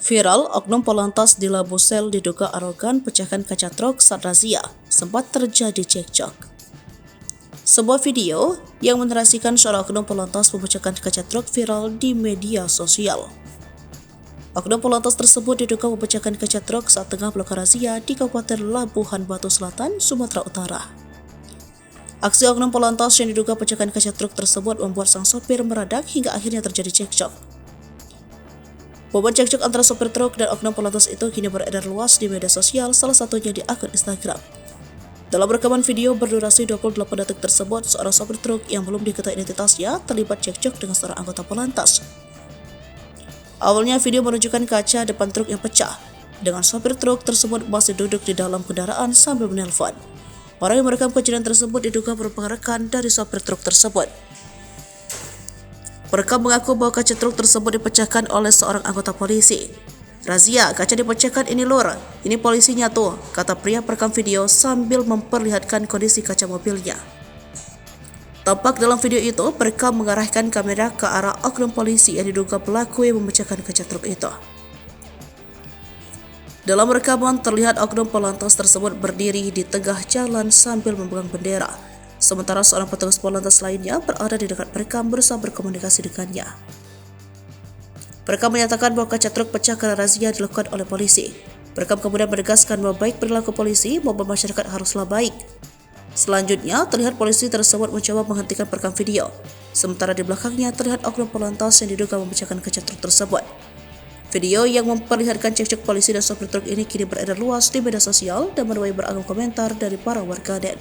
Viral, oknum Polantas di Labusel diduga arogan pecahkan kaca truk saat razia, sempat terjadi cekcok. Sebuah video yang menarasikan seorang oknum Polantas memecahkan kaca truk viral di media sosial. Oknum Polantas tersebut diduga memecahkan kaca truk saat tengah melakukan razia di Kabupaten Labuhan Batu Selatan, Sumatera Utara. Aksi oknum Polantas yang diduga pecahkan kaca truk tersebut membuat sang sopir meradak hingga akhirnya terjadi cekcok. Bobot cekcok antara sopir truk dan oknum Polantas itu kini beredar luas di media sosial, salah satunya di akun Instagram. Dalam rekaman video berdurasi 28 detik tersebut, seorang sopir truk yang belum diketahui identitasnya terlibat cekcok dengan seorang anggota Polantas. Awalnya video menunjukkan kaca depan truk yang pecah, dengan sopir truk tersebut masih duduk di dalam kendaraan sambil menelpon. Orang yang merekam kejadian tersebut diduga merupakan rekan dari sopir truk tersebut. Perekam mengaku bahwa kaca truk tersebut dipecahkan oleh seorang anggota polisi. "Razia, kaca dipecahkan ini lur, ini polisinya tuh," kata pria perekam video sambil memperlihatkan kondisi kaca mobilnya. Tampak dalam video itu, perekam mengarahkan kamera ke arah oknum polisi yang diduga pelaku yang memecahkan kaca truk itu. Dalam rekaman terlihat oknum Polantas tersebut berdiri di tengah jalan sambil memegang bendera. Sementara seorang petugas Polantas lainnya berada di dekat perekam berusaha berkomunikasi dengannya. Perekam menyatakan bahwa kaca truk pecah karena razia dilakukan oleh polisi. Perekam kemudian menegaskan bahwa baik perilaku polisi maupun masyarakat haruslah baik. Selanjutnya, terlihat polisi tersebut mencoba menghentikan perekam video. Sementara di belakangnya terlihat oknum Polantas yang diduga memecahkan kaca truk tersebut. Video yang memperlihatkan cekcok polisi dan sopir truk ini kini beredar luas di media sosial dan menuai beragam komentar dari para warganet.